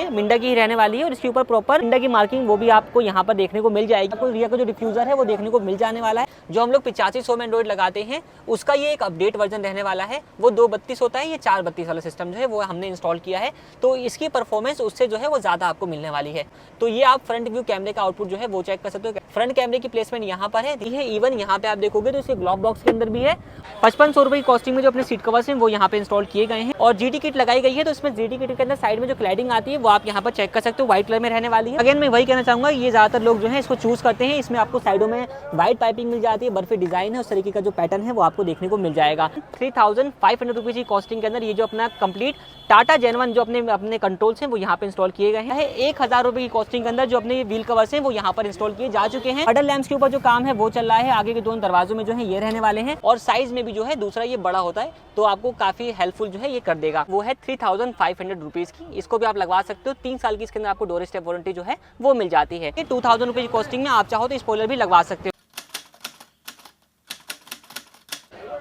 मिंडा की ही रहने वाली है और इसके ऊपर प्रॉपर मिंडा की मार्किंग वो भी आपको यहाँ पर देखने को मिल जाएगी। आपको रियर का जो डिफ्यूजर है वो देखने को मिल जाने वाला है। जो हम लोग 8500 में एंड्रॉइड लगाते हैं उसका ये एक अपडेट वर्जन रहने वाला है। वो 232 होता है, ये 432 वाला सिस्टम जो है वो हमने इंस्टॉल किया है, तो इसकी परफॉर्मेंस उससे जो है वो ज़्यादा आपको मिलने वाली है। तो ये आप फ्रंट व्यू कैमरे का आउटपुट जो है वो चेक कर सकते हो। फ्रंट कैमरे की प्लेसमेंट यहाँ पर है। इवन यहाँ पे आप देखोगे तो इसके ग्लॉक बॉक्स के अंदर भी है। 5500 रुपये की कॉस्टिंग में जो अपने सीट कवर्स हैं वो यहाँ पे इंस्टॉल किए गए हैं और जीटी किट लगाई गई है। तो इसमें जीटी किट के अंदर साइड में जो क्लैडिंग आती है वो आप यहाँ पर चेक कर सकते हो, व्हाइट कलर में रहने वाली है। अगेन मैं वही कहना चाहूंगा, ये ज्यादातर लोग जो है इसको चूज करते हैं। इसमें आपको साइडों में व्हाइट पाइपिंग मिल जाती है, बर्फी डिजाइन है, उस तरीके का जो पैटर्न है वो आपको देखने को मिल जाएगा। 3500 रुपीज की कॉस्टिंग के अंदर ये जो अपना कंप्लीट टाटा जेन1 जो अपने कंट्रोल्स हैं वो यहाँ पे इंस्टॉल किए गए हैं। 1000 रुपए की कॉस्टिंग के अंदर जो अपने व्हील कवर्स हैं वो यहाँ पर इंस्टॉल किए जा चुके हैं। अडल लैंप्स के ऊपर जो काम है वो चल रहा है। आगे के दोनों दरवाजों में जो है ये रहने वाले हैं और साइज में भी जो है दूसरा ये बड़ा होता है, तो आपको काफी हेल्पफुल जो है ये कर देगा। वो है 3500 रुपीज की, इसको भी आप लगवा सकते हो। 3 साल की इसके अंदर आपको डोर स्टेप वारंटी जो है वो मिल जाती है। 2000 रुपए की कॉस्टिंग में आप चाहो तो स्पॉइलर भी लगवा सकते हो।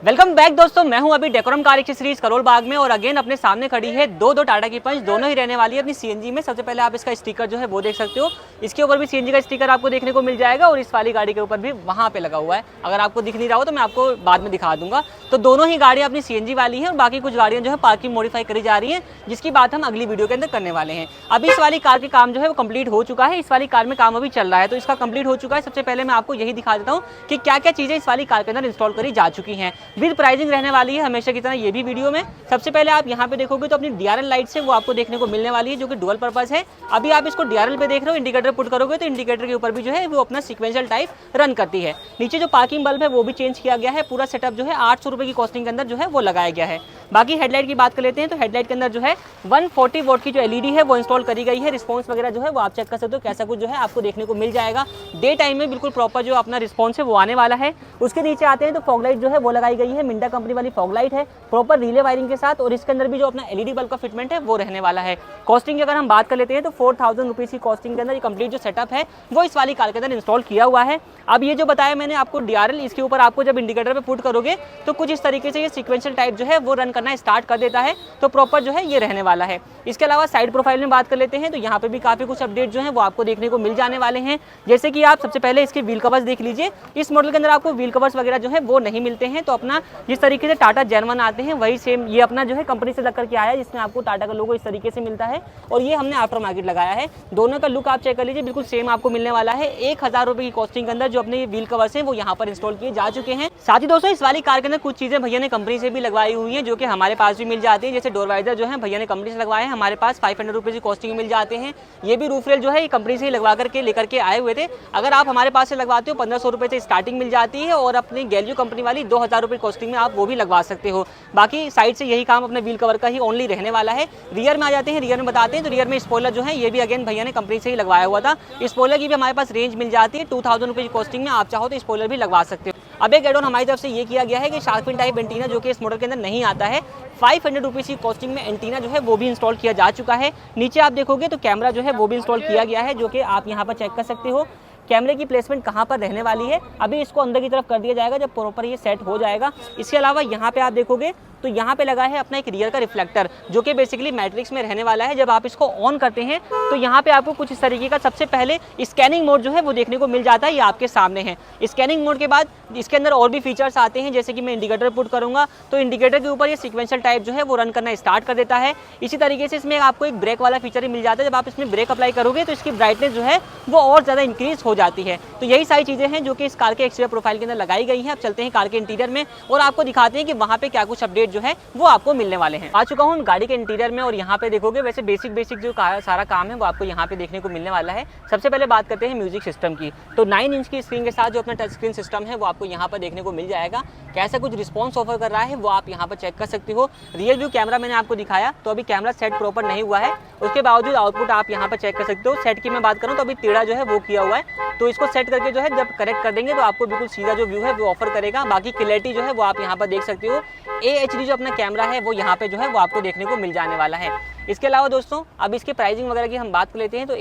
वेलकम बैक दोस्तों, मैं हूं अभी decorum car accessories Karol Bagh में और अगेन अपने सामने खड़ी है दो टाटा की पंच, दोनों ही रहने वाली है अपनी सीएनजी में। सबसे पहले आप इसका स्टिकर जो है वो देख सकते हो, इसके ऊपर भी सीएनजी का स्टिकर आपको देखने को मिल जाएगा और इस वाली गाड़ी के ऊपर भी वहां पे लगा हुआ है। अगर आपको दिख नहीं रहा हो तो मैं आपको बाद में दिखा दूंगा। तो दोनों ही गाड़ियां अपनी सीएनजी वाली है और बाकी कुछ गाड़ियां जो है पार्किंग मॉडिफाई करी जा रही है, जिसकी बात हम अगली वीडियो के अंदर करने वाले हैं। अभी इस वाली कार के काम जो है वो कंप्लीट हो चुका है, इस वाली कार में काम अभी चल रहा है, तो इसका कंप्लीट हो चुका है। सबसे पहले मैं आपको यही दिखा देता हूँ कि क्या क्या चीजें इस वाली कार के अंदर इंस्टॉल करी जा चुकी हैं। विद प्राइसिंग रहने वाली है हमेशा की तरह ये भी वीडियो में। सबसे पहले आप यहाँ पे देखोगे तो अपनी डीआरएल लाइट से वो आपको देखने को मिलने वाली है, जो कि डुअल पर्पस है। अभी आप इसको डीआरएल पे देख रहे हो, इंडिकेटर पुट करोगे तो इंडिकेटर के ऊपर भी जो है वो अपना सीक्वेंशियल टाइप रन करती है। नीचे जो पार्किंग बल्ब है वो भी चेंज किया गया है। पूरा सेटअप जो है 800 रुपए की कॉस्टिंग के अंदर जो है वो लगाया गया है। बाकी हेडलाइट की बात कर लेते हैं तो हेडलाइट के अंदर जो है 140 वोट की जो एलईडी है वो इंस्टॉल करी गई है। रिस्पॉन्स वगैरह जो है वो आप चेक कर सकते हो, कैसा कुछ जो है आपको देखने को मिल जाएगा। डे टाइम में बिल्कुल प्रॉपर जो अपना रिस्पॉन्स है वो आने वाला है। उसके नीचे आते हैं तो फॉग लाइट जो है वो लगाई गई है, मिंडा कंपनी वाली फॉग लाइट है प्रॉपर रिले वायरिंग के साथ, और इसके अंदर भी जो अपना एलईडी बल्ब का फिटमेंट है वो रहने वाला है। कॉस्टिंग की अगर हम बात कर लेते हैं तो 4000 रुपीज की कॉस्टिंग के अंदर ये कंप्लीट जो सेटअप है वो इस वाली कार के अंदर इंस्टॉल किया हुआ है। अब ये जो बताया मैंने आपको डीआरएल, इसके ऊपर आपको जब इंडिकेटर पे पुट करोगे तो कुछ इस तरीके से ये सीक्वेंशियल टाइप जो है वो रन करना स्टार्ट कर देता है, तो प्रॉपर जो है ये रहने वाला है। इसके अलावा साइड प्रोफाइल में बात कर लेते हैं तो यहाँ पे भी काफी कुछ अपडेट जो है वो आपको देखने को मिल जाने वाले हैं। जैसे कि आप सबसे पहले इसके व्हील कवर्स देख लीजिए। इस मॉडल के अंदर आपको व्हील कवर्स वगैरह जो है वो नहीं मिलते हैं, तो अपना जिस तरीके से टाटा जेन1 आते हैं वही सेम ये अपना जो है कंपनी से लग करके आया है, जिसमें आपको टाटा का लोगो इस तरीके से मिलता है और ये हमने आफ्टर मार्केट लगाया है। दोनों का लुक आप चेक कर लीजिए, बिल्कुल सेम आपको मिलने वाला है। 1000 रुपए की कॉस्टिंग के अंदर जो अपने व्हील कवर्स हैं वो यहाँ पर इंस्टॉल किए जा चुके हैं। साथ ही दोस्तों इस वाली कार के अंदर कुछ चीजें भैया ने कंपनी से भी लगवाई हुई है, जो कि हमारे पास भी मिल जाती है। जैसे डोर वाइजर जो है भैया ने कंपनी से लगवाए हैं, हमारे पास 500 रुपए की कॉस्टिंग मिल जाते हैं। ये भी रूफ रेल जो है ये कंपनी से ही लगवा करके लेकर के आए हुए थे। अगर आप हमारे पास से लगवाते हो 1500 रुपए से स्टार्टिंग मिल जाती है और अपनी गैलियो कंपनी वाली 2000 रुपए कॉस्टिंग में आप वो भी लगवा सकते हो। बाकी साइड से यही काम अपने व्हील कवर का ही ओनली रहने वाला है। रियर में आ जाते हैं, रियर में बताते हैं तो रियर में स्पॉइलर जो है ये भी अगेन भैया ने कंपनी से ही लगवाया हुआ था। स्पॉइलर की भी हमारे पास रेंज मिल जाती है 2000 रुपए की कॉस्टिंग में, आप चाहो तो स्पॉइलर भी लगवा सकते हो। अब एक एड ऑन हमारी तरफ से ये किया गया है कि शार्क फिन टाइप एंटीना जो कि इस मॉडल के अंदर नहीं आता है, 500 रुपीज की कॉस्टिंग में एंटीना जो है वो भी इंस्टॉल किया जा चुका है। नीचे आप देखोगे तो कैमरा जो है वो भी इंस्टॉल किया गया है, जो कि आप यहाँ पर चेक कर सकते हो। कैमरे की प्लेसमेंट कहाँ पर रहने वाली है, अभी इसको अंदर की तरफ कर दिया जाएगा जब प्रॉपर ये सेट हो जाएगा। इसके अलावा यहाँ पे आप देखोगे तो यहाँ पे लगा है अपना एक रियर का रिफ्लेक्टर, जो कि बेसिकली मैट्रिक्स में रहने वाला है। जब आप इसको ऑन करते हैं तो यहाँ पे आपको कुछ इस तरीके का सबसे पहले स्कैनिंग मोड जो है वो देखने को मिल जाता है, ये आपके सामने है। स्कैनिंग मोड के बाद इसके अंदर और भी फीचर्स आते हैं, जैसे कि मैं इंडिकेटर पुट करूंगा तो इंडिकेटर के ऊपर ये सीक्वेंशियल टाइप जो है वो रन करना स्टार्ट कर देता है। इसी तरीके से इसमें आपको एक ब्रेक वाला फीचर ही मिल जाता है। जब आप इसमें ब्रेक अप्लाई करोगे तो इसकी ब्राइटनेस जो है वो और ज़्यादा इंक्रीज हो जाती है। तो यही सारी चीज़ें हैं जो कि इस कार के एक्सटीरियर प्रोफाइल के अंदर लगाई गई हैं। अब चलते हैं कार के इंटीरियर में और आपको दिखाते हैं कि वहाँ पे क्या कुछ अपडेट जो है वो आपको मिलने वाले हैं। आ चुका हूँ गाड़ी के इंटीरियर में और यहाँ पे देखोगे वैसे बेसिक जो सारा काम है वो आपको यहाँ पे देखने को मिलने वाला है। सबसे पहले बात करते हैं म्यूजिक सिस्टम की, तो 9 इंच की स्क्रीन के साथ जो अपना टच स्क्रीन सिस्टम है वो आपको यहाँ पर देखने को मिल जाएगा। कैसा कुछ रिस्पॉन्स ऑफर कर रहा है वो आप यहाँ पर चेक कर सकते हो। रियल व्यू कैमरा मैंने आपको दिखाया, तो अभी कैमरा सेट प्रॉपर नहीं हुआ है, उसके बावजूद आउटपुट आप यहाँ पर चेक कर सकते हो। सेट की मैं बात करूँ तो अभी टेढ़ा जो है वो किया हुआ है, तो इसको सेट करके जो है जब करेक्ट कर देंगे तो आपको बिल्कुल सीधा जो व्यू है वो ऑफर करेगा। बाकी क्लैरिटी जो है वो आप यहाँ पर देख सकते हो। AHD जो अपना कैमरा है वो यहाँ पे जो है वो आपको देखने को मिल जाने वाला है। इसके अलावा दोस्तों अब इसके प्राइसिंग वगैरह की हम बात कर लेते हैं तो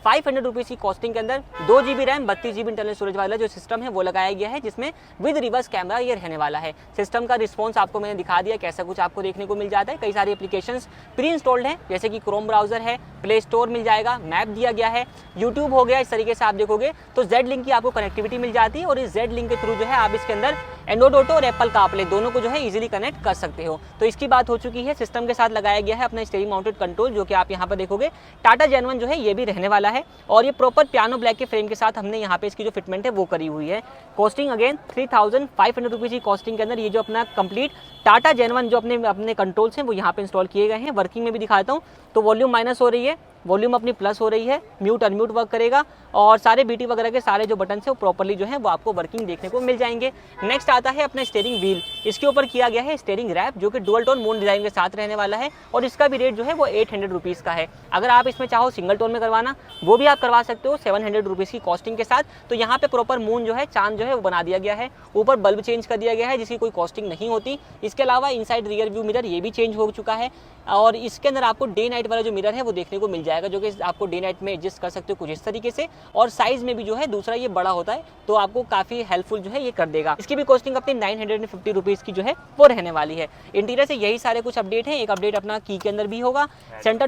500 रुपीज़ की कॉस्टिंग के अंदर 2 GB RAM 32 GB internal storage वाला जो सिस्टम है वो लगाया गया है, जिसमें विद रिवर्स कैमरा ये रहने वाला है। सिस्टम का रिस्पॉन्स आपको मैंने दिखा दिया कैसा कुछ आपको देखने को मिल जाता है। कई सारी एप्लीकेशंस प्री इंस्टॉल्ड हैं, जैसे कि क्रोम ब्राउजर है, प्ले स्टोर मिल जाएगा, मैप दिया गया है, यूट्यूब हो गया। इस तरीके से आप देखोगे तो जेड लिंक की आपको कनेक्टिविटी मिल जाती है और इस जेड लिंक के थ्रू जो है आप इसके अंदर एंड्रॉइड ऑटो और एप्पल कारप्ले दोनों को जो है इजीली कनेक्ट कर सकते हो। तो इसकी बात हो चुकी है। सिस्टम के साथ लगाया गया है अपना स्टीयरिंग माउंटेड कंट्रोल, जो कि आप यहाँ पर देखोगे टाटा जेन1 जो है ये भी रहने वाला है और ये प्रॉपर पियानो ब्लैक के फ्रेम के साथ हमने यहाँ पे इसकी जो फिटमेंट है वो करी हुई है। कॉस्टिंग अगेन 3500 रुपीज़ की कॉस्टिंग के अंदर ये जो अपना कंप्लीट टाटा जेन1 जो अपने कंट्रोल्स हैं वो यहाँ पे इंस्टॉल किए गए हैं। वर्किंग में भी दिखाता हूँ तो वॉल्यूम माइनस हो रही है, वॉल्यूम अपनी प्लस हो रही है, म्यूट अनम्यूट वर्क करेगा और सारे बीटी वगैरह के सारे जो बटन है वो प्रॉपर्ली जो है वो आपको वर्किंग देखने को मिल जाएंगे। नेक्स्ट आता है अपना स्टीयरिंग व्हील। इसके ऊपर किया गया है स्टीयरिंग रैप जो कि डुअल टोन मून डिजाइन के साथ रहने वाला है और इसका भी रेट जो है वो 800 रुपीज़ का है। अगर आप इसमें चाहो सिंगल टोन में करवाना वो भी आप करवा सकते हो 700 रुपीज़ की कॉस्टिंग के साथ। तो यहाँ पे प्रॉपर मून जो है, चांद जो है वो बना दिया गया है, ऊपर बल्ब चेंज कर दिया गया है जिसकी कोई कॉस्टिंग नहीं होती। इसके अलावा इनसाइड रियर व्यू मिरर ये भी चेंज हो चुका है और इसके अंदर आपको डे नाइट वाला जो मिरर है वो देखने को मिल जाएगा, जो कि आपको डे नाइट में एडजस्ट कर सकते हो कुछ इस तरीके से। और साइज में भी जो है दूसरा ये बड़ा होता है तो आपको काफ़ी हेल्पफुल जो है ये कर देगा। इसकी भी कॉस्टिंग अपनी 950 रुपीज़ की जो है वो रहने वाली है। इंटीरियर से यही सारे कुछ अपडेट हैं। एक अपडेट अपना की के अंदर भी होगा। सेंटर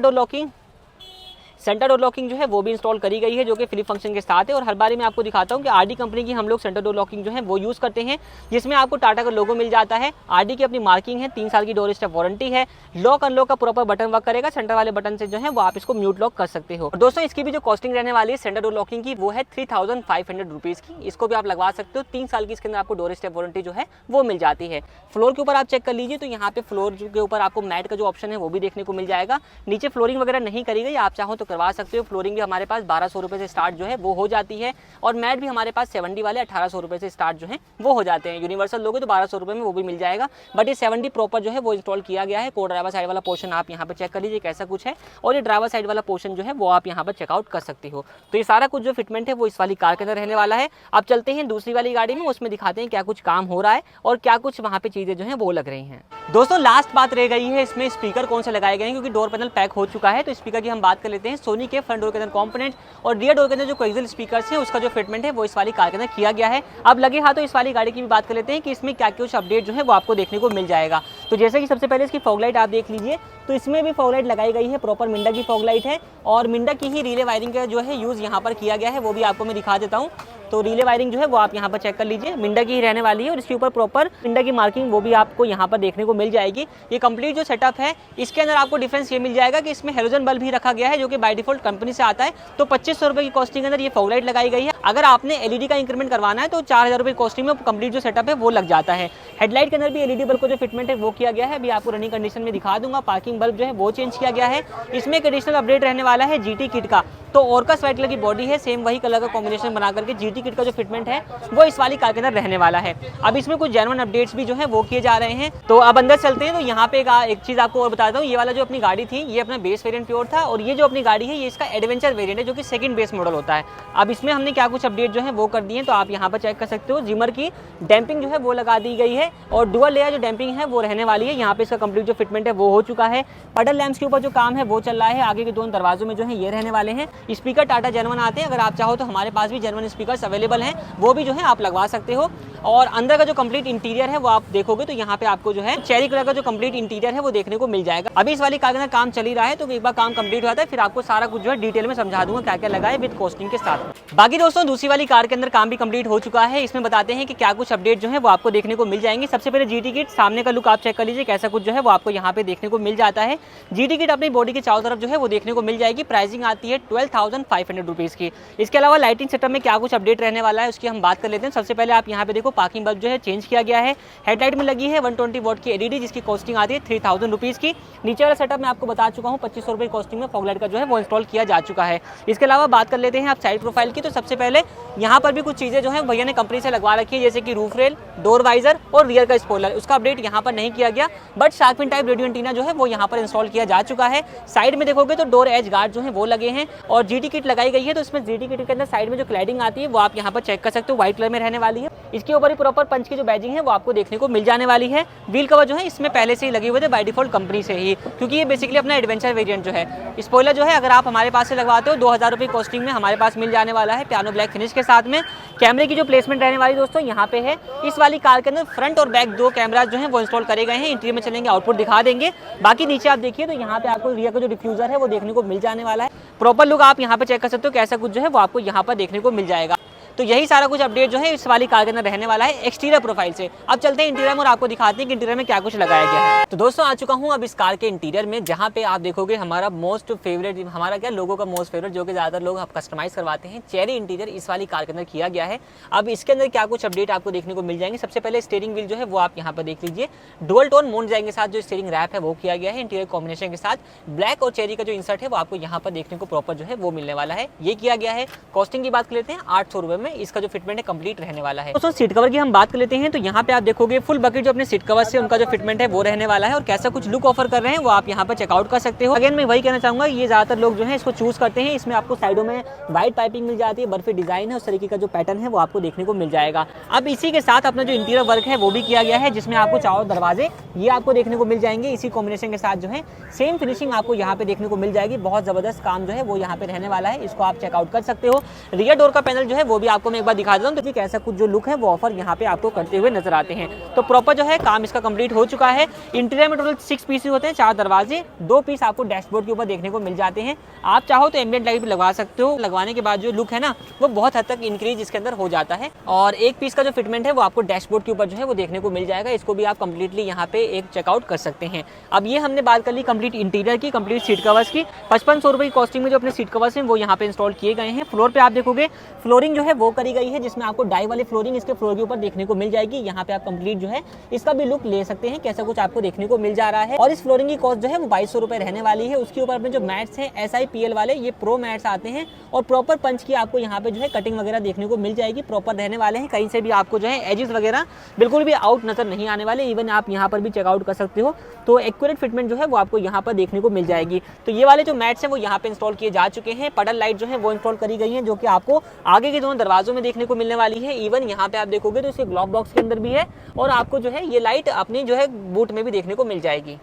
डोर लॉकिंग जो है वो भी इंस्टॉल करी गई है, जो कि फ्लिप फंक्शन के साथ है। और हर बारी मैं आपको दिखाता हूँ कि आरडी कंपनी की हम लोग सेंटर डोर लॉकिंग जो है वो यूज़ करते हैं, जिसमें आपको टाटा का लोगो मिल जाता है। आरडी की अपनी मार्किंग है, 3 साल की डोर स्टेप वारंटी है। लॉक अनलॉक का प्रॉपर बटन वर्क करेगा, सेंटर वाले बटन से जो है वो आप इसको म्यूट लॉक कर सकते हो। दोस्तों इसकी भी जो कॉस्टिंग रहने वाली है सेंटर डोर लॉकिंग की वो है 3500 रुपीज़ की। इसको भी आप लगवा सकते हो। 3 साल की इसके अंदर आपको डोर स्टेप वारंटी जो है वो मिल जाती है। फ्लोर के ऊपर आप चेक कर लीजिए तो यहाँ पे फ्लोर के ऊपर आपको मैट का जो ऑप्शन है वो भी देखने को मिल जाएगा। नीचे फ्लोरिंग वगैरह नहीं करी गई, आप चाहो तो करवा सकते हो। फ्लोरिंग भी हमारे पास 1200 रुपये से स्टार्ट जो है वो हो जाती है और मैट भी हमारे पास 70 वाले 1800 रुपये से स्टार्ट जो है वो हो जाते हैं। यूनिवर्सल लोगे तो 1200 रुपये में वो भी मिल जाएगा, बट ये 70 प्रॉपर जो है वो इंस्टॉल किया गया है। को ड्राइवर साइड वाला पोर्शन आप यहाँ पर चेक कर लीजिए कैसा कुछ है और ये ड्राइवर साइड वाला पोर्शन जो है वो आप यहाँ पर चेकआउट कर सकते हो। तो ये सारा कुछ जो फिटमेंट है वो इस वाली कार के अंदर रहने वाला है। अब चलते हैं दूसरी वाली गाड़ी में, उसमें दिखाते हैं क्या कुछ काम हो रहा है और क्या कुछ वहाँ पे चीज़ें जो है वो लग रही हैं। दोस्तों लास्ट बात रह गई है इसमें स्पीकर कौन से लगाए गए हैं, क्योंकि डोर पैनल पैक हो चुका है। तो स्पीकर की हम बात कर लेते हैं। सोनी के फ्रंट डोर के अंदर कॉम्पोनेंट और रियर डोर के अंदर जो कोएक्सियल स्पीकर्स हैं उसका जो फिटमेंट है वो इस वाली कार के अंदर किया गया है। अब लगे हाथों इस वाली गाड़ी की भी बात कर लेते हैं कि इसमें क्या कुछ अपडेट जो है वो आपको देखने को मिल जाएगा। तो जैसे कि सबसे पहले इसकी फॉग लाइट आप देख लीजिए, तो इसमें भी फॉग लाइट लगाई गई है, प्रॉपर मिंडा की फॉग लाइट है और मिंडा की ही रिले वायरिंग का जो है यूज़ यहाँ पर किया गया है, वो भी आपको मैं दिखा देता हूँ। तो रिले वायरिंग जो है वो आप यहाँ पर चेक कर लीजिए, मिंडा की ही रहने वाली है और इसके ऊपर प्रॉपर मिंडा की मार्किंग वो भी आपको यहाँ पर देखने को मिल जाएगी। ये कंप्लीट जो सेटअप है इसके अंदर आपको डिफरेंस ये मिल जाएगा कि इसमें हेलोजन बल्ब भी रखा गया है, जो कि बाय डिफॉल्ट कंपनी से आता है। तो 2500 रुपये की कॉस्टिंग के अंदर ये फॉग लाइट लगाई गई है। अगर आपने एलईडी का इंक्रीमेंट करवाना है तो 4000 रुपये कॉस्टिंग में कंप्लीट जो सेटअप है वो लग जाता है। हेडलाइट के अंदर भी एलईडी बल्ब को जो फिटमेंट है वो किया गया है, अभी आपको रनिंग कंडीशन में दिखा दूंगा। पार्किंग बल्ब जो है वो चेंज किया गया है। इसमें एक एडिशनल अपडेट रहने वाला है जीटी किट का। तो ऑर्कस व्हाइट कलर की बॉडी है, सेम वही कलर का कॉम्बिनेशन बना करके जीटी किट का जो फिटमेंट है वो इस वाली कार के अंदर रहने वाला है। अब इसमें कुछ जेन्युइन अपडेट्स भी जो है वो किए जा रहे हैं। तो अब अंदर चलते हैं। तो यहाँ पे एक चीज़ आपको और बताता हूँ, ये वाला जो अपनी गाड़ी थी ये अपना बेस वेरिएंट प्योर था और ये जो अपनी गाड़ी है ये इसका एडवेंचर वेरिएंट है, जो कि सेकंड बेस मॉडल होता है। अब इसमें हमने क्या कुछ अपडेट जो है वो कर दिए हैं, तो आप यहाँ पर चेक कर सकते हो। जिमर की डैम्पिंग जो है वो लगा दी गई है और डुअल लेयर जो डैम्पिंग है वो रहने वाली है। यहाँ पे इसका कंप्लीट जो फिटमेंट है वो हो चुका है। पडल लैंप्स के ऊपर जो काम है वो चल रहा है। आगे के दोनों दरवाजों में जो है ये रहने वाले हैं। स्पीकर टाटा जेन1 आते हैं, अगर आप चाहो तो हमारे पास भी जेन1 स्पीकर्स अवेलेबल हैं, वो भी जो है आप लगवा सकते हो। और अंदर का जो कंप्लीट इंटीरियर है वो आप देखोगे तो यहाँ पे आपको जो है चेरी कलर का जो कंप्लीट इंटीरियर है वो देखने को मिल जाएगा। अभी इस वाली कार के अंदर काम चल ही रहा है, तो एक बार काम कंप्लीट हो जाता है फिर आपको सारा कुछ जो है डिटेल में समझा दूंगा क्या क्या लगा है विद कॉस्टिंग के साथ। बाकी दोस्तों दूसरी वाली कार के अंदर काम भी कंप्लीट हो चुका है। इसमें बताते हैं कि क्या कुछ अपडेट जो है वो आपको देखने को मिल जाएंगे। सबसे पहले जीटी किट सामने का लुक आप चेक कर लीजिए कैसा कुछ जो है वो आपको यहाँ पे देखने को मिल जाता है। जीटी किट अपनी बॉडी के चारों तरफ जो है वो देखने को मिल जाएगी। प्राइसिंग आती है 12,500 रुपीज़ की। इसके अलावा लाइटिंग सेटअप में क्या कुछ अपडेट रहने वाला है उसकी हम बात कर लेते हैं। सबसे पहले आप यहाँ पे देखो पार्किंग बल्ब जो है चेंज किया गया है। हेडलाइट में लगी है 120 वॉट की एलईडी, जिसकी कॉस्टिंग आती है 3000 रुपीज़ की। नीचे वाला सेटअप मैं आपको बता चुका हूँ 2500 रुपये कॉस्टिंग में फॉग लाइट का जो है वो इंस्टॉल किया जा चुका है। इसके अलावा बात कर लेते हैं आप साइड प्रोफाइल की। तो सबसे पहले यहाँ पर भी कुछ चीज़ें जो है भैया ने कंपनी से लगवा रखी है, जैसे कि रूफ रेल, डोर वाइजर और रियर का स्पॉइलर। उसका अपडेट यहाँ पर नहीं किया गया, but shark fin type radio antenna जो है वो यहाँ पर इंस्टॉल किया जा चुका है। साइड में देखोगे तो डोर एज गार्ड जो है वो लगे हैं और जीटी किट लगाई गई है। तो इसमें जीटी किट के अंदर साइड में जो क्लैडिंग आती है वो आप यहाँ पर चेक कर सकते हो, व्हाइट कलर में रहने वाली है। इसके ऊपर ही प्रॉपर पंच की जो बैजिंग है वो आपको देखने को मिल जाने वाली है। व्हील कवर जो है इसमें पहले से ही लगे हुए थे बाय डिफॉल्ट कंपनी से ही, क्योंकि ये बेसिकली अपना एडवेंचर वेरिएंट जो है। स्पॉइलर जो है अगर आप हमारे पास से लगवाते हो 2000 रुपये कॉस्टिंग में हमारे पास मिल जाने वाला है पियानो ब्लैक फिनिश के साथ में। कैमरे की जो प्लेसमेंट रहने वाली दोस्तों यहाँ पे है, इस वाली कार के अंदर फ्रंट और बैक दो कैमरा जो है वो इंस्टॉल करे गए हैं। इंटीरियर में चलेंगे आउटपुट दिखा देंगे। बाकी नीचे आप देखिए तो यहाँ पे आपको रियर का जो डिफ्यूजर है वो देखने को मिल जाने वाला है। प्रॉपर लुक आप यहाँ पे चेक कर सकते हो कैसा कुछ जो है वो आपको यहाँ पर देखने को मिल जाएगा। तो यही सारा कुछ अपडेट जो है इस वाली कार के अंदर रहने वाला है एक्सटीरियर प्रोफाइल से। अब चलते हैं इंटीरियर में और आपको दिखाते हैं कि इंटीरियर में क्या कुछ लगाया गया है। तो दोस्तों आ चुका हूं अब इस कार के इंटीरियर में, जहां पे आप देखोगे हमारा मोस्ट फेवरेट, हमारा क्या लोगों का मोस्ट फेवरेट जो कि ज़्यादातर लोग आप कस्टमाइज करवाते हैं, चेरी इंटीरियर इस वाली कार के अंदर किया गया है। अब इसके अंदर क्या कुछ अपडेट आपको देखने को मिल जाएंगे। सबसे पहले स्टीयरिंग व्हील जो है वो आप यहाँ पर देख लीजिए, डुअल टोन मोड डिजाइन के साथ जो स्टीयरिंग रैप है वो किया गया है। इंटीरियर कॉम्बिनेशन के साथ ब्लैक और चेरी का जो इंसर्ट है वो आपको यहाँ पर देखने को प्रॉपर जो है वो मिलने वाला है, ये किया गया है। कॉस्टिंग की बात कर लेते हैं 800 रुपये में इसका जो फिटमेंट है कंप्लीट रहने वाला है। दोस्तों सीट कवर की हम बात कर लेते हैं तो यहाँ पे आप देखोगे फुल बकेट जो अपने सीट कवर से उनका जो फिटमेंट है वो रहने वाला है, और कैसा कुछ लुक ऑफर कर रहे हैं वो आप यहाँ पर चेकआउट कर सकते हो। अगेन मैं वही कहना चाहूंगा, ये ज्यादातर लोग जो है इसको चूज करते हैं। इसमें आपको साइडों में व्हाइट पाइपिंग मिल जाती है, बर्फी डिजाइन है, उस तरीके का जो पैटर्न है वो आपको देखने को मिल जाएगा। अब इसी के साथ अपना जो इंटीरियर वर्क है वो भी किया गया है, जिसमें आपको चारों दरवाजे ये आपको देखने को मिल जाएंगे। इसी कॉम्बिनेशन के साथ जो है सेम फिनिशिंग आपको यहाँ पे देखने को मिल जाएगी। बहुत जबरदस्त काम जो है वो यहाँ पे रहने वाला है, इसको आप चेकआउट कर सकते हो। रियर डोर का पैनल जो है वो भी आपको मैं एक बार दिखा देता हूँ, तो कैसा कुछ जो लुक है वो ऑफर यहाँ पे आपको करते हुए नजर आते हैं। तो प्रॉपर जो है काम इसका कंप्लीट हो चुका है। इंटीरियर में टोटल 6 पीस होते हैं, 4 दरवाजे, 2 पीस आपको डैशबोर्ड के ऊपर देखने को मिल जाते हैं। आप चाहो तो एम्बिएंट लाइट भी लगवा सकते हो, लगवाने के बाद जो लुक है ना वो बहुत हद तक इंक्रीज इसके अंदर हो जाता है। और एक पीस का जो फिटमेंट है वो आपको डैशबोर्ड के ऊपर जो है वो देखने को मिल जाएगा, इसको भी आप कंप्लीटली यहाँ पे एक चेकआउट कर सकते हैं। अब ये हमने बात कर ली कंप्लीट इंटीरियर की, कंप्लीट सीट कवर्स की। 5500 रुपये की कॉस्टिंग में जो अपने सीट कवर्स हैं वो यहाँ पे इंस्टॉल किए गए हैं। फ्लोर पे आप देखोगे फ्लोरिंग जो है वो करी गई है, जिसमें आपको डाई वाली फ्लोरिंग इसके फ्लोर के ऊपर देखने को मिल जाएगी। यहाँ पे आप कंप्लीट जो है इसका भी लुक ले सकते हैं, कैसा कुछ आपको देखने को मिल जा रहा है। और इस फ्लोरिंग की कॉस्ट जो है वो 2200 रुपये रहने वाली है। उसके ऊपर अपने जो मैट्स हैं SIPL वाले, ये प्रो मैट्स आते हैं और प्रॉपर पंच की आपको यहाँ पे जो है कटिंग वगैरह देखने को मिल जाएगी, प्रॉपर रहने वाले हैं। कहीं से भी आपको जो है एजेस वगैरह बिल्कुल भी आउट नजर नहीं आने वाले, इवन आप यहाँ पर भी चेकआउट कर सकते हो। तो एक्यूरेट फिटमेंट जो है वो आपको यहाँ पर देखने को मिल जाएगी। तो ये वाले जो मैट्स हैं वो यहाँ पे इंस्टॉल किए जा चुके हैं। पडल लाइट जो है वो इंस्टॉल करी गई है, जो कि आपको आगे के दोनों दरवाजों में देखने को मिलने वाली है। इवन यहाँ पे आप देखोगे तो इसके ग्लॉक बॉक्स के अंदर भी है, और आपको जो है ये लाइट अपनी जो है बूट में भी देखने को मिल जाएगी।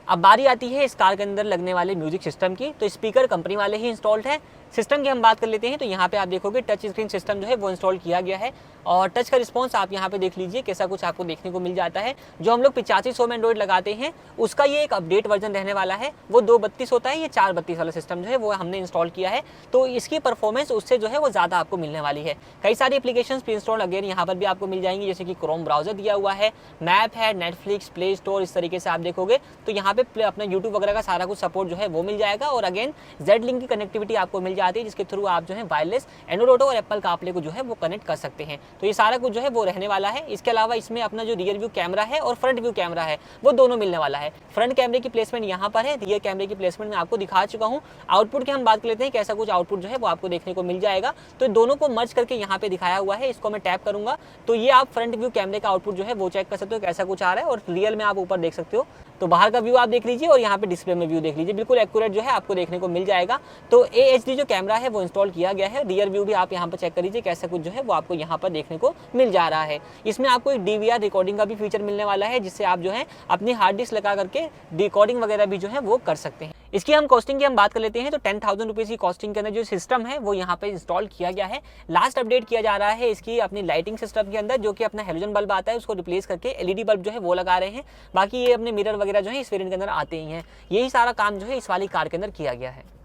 अब बारी आती है इस कार के अंदर लगने वाले म्यूजिक सिस्टम की। तो स्पीकर कंपनी वाले ही इंस्टॉल्ड है। सिस्टम की हम बात कर लेते हैं तो यहाँ पे आप देखोगे टच स्क्रीन सिस्टम जो है वो इंस्टॉल किया गया है, और टच का रिस्पॉन्स आप यहाँ पे देख लीजिए कैसा कुछ आपको देखने को मिल जाता है। जो हम लोग 8500 में एंड्रॉइड लगाते हैं उसका ये एक अपडेट वर्जन रहने वाला है, वो 232 होता है, ये 432 वाला सिस्टम जो है वो हमने इंस्टॉल किया है। तो इसकी परफॉर्मेंस उससे जो है वो ज़्यादा आपको मिलने वाली है। कई सारी एप्लीकेशन प्री इंस्टॉल अगेन यहाँ पर भी आपको मिल जाएंगी, जैसे कि क्रोम ब्राउजर दिया हुआ है, मैप है, नेटफ्लिक्स, प्ले स्टोर, इस तरीके से आप देखोगे तो यहाँ पे अपना यूट्यूब वगैरह का सारा कुछ सपोर्ट जो है वो मिल जाएगा। और अगेन जेड लिंक की कनेक्टिविटी आपको मिल जाती है, जिसके थ्रू आप जो है वायरलेस एंड्रॉइड ऑटो और एप्पल कारप्ले को जो है वो कनेक्ट कर सकते हैं। तो ये सारा कुछ जो है वो रहने वाला है। इसके अलावा इसमें अपना जो रियर व्यू कैमरा है और फ्रंट व्यू कैमरा है वो दोनों मिलने वाला है। फ्रंट कैमरे की प्लेसमेंट यहाँ पर है, रियर कैमरे की प्लेसमेंट मैं आपको दिखा चुका हूँ। आउटपुट की हम बात कर लेते हैं, कैसा कुछ आउटपुट जो है वो आपको देखने को मिल जाएगा। तो दोनों को मर्ज करके यहाँ पे दिखाया हुआ है, इसको मैं टैप करूंगा तो ये आप फ्रंट व्यू कैमरे का आउटपुट जो है वो चेक कर सकते हो कैसा कुछ आ रहा है, और रियल में आप ऊपर देख सकते हो। तो बाहर का व्यू आप देख लीजिए और यहाँ पे डिस्प्ले में व्यू देख लीजिए, बिल्कुल एक्यूरेट जो है आपको देखने को मिल जाएगा। तो AHD जो कैमरा है वो इंस्टॉल किया गया है। रियर व्यू भी आप यहाँ पर चेक कर लीजिए कैसा कुछ जो है वो आपको यहाँ पर देखने को मिल जा रहा है। इसमें आपको एक DVR रिकॉर्डिंग का भी फीचर मिलने वाला है, जिससे आप जो है अपनी हार्ड डिस्क लगा करके रिकॉर्डिंग वगैरह भी जो है वो कर सकते हैं। इसकी हम कॉस्टिंग की हम बात कर लेते हैं तो 10,000 रुपीज़ की कॉस्टिंग के अंदर जो सिस्टम है वो यहाँ पे इंस्टॉल किया गया है। लास्ट अपडेट किया जा रहा है इसकी अपनी लाइटिंग सिस्टम के अंदर, जो कि अपना हेलोजन बल्ब आता है उसको रिप्लेस करके LED बल्ब जो है वो लगा रहे हैं। बाकी ये अपने मिरर वगैरह जो है इस वेरिएंट के अंदर आते ही हैं। यही सारा काम जो है इस वाली कार के अंदर किया गया है।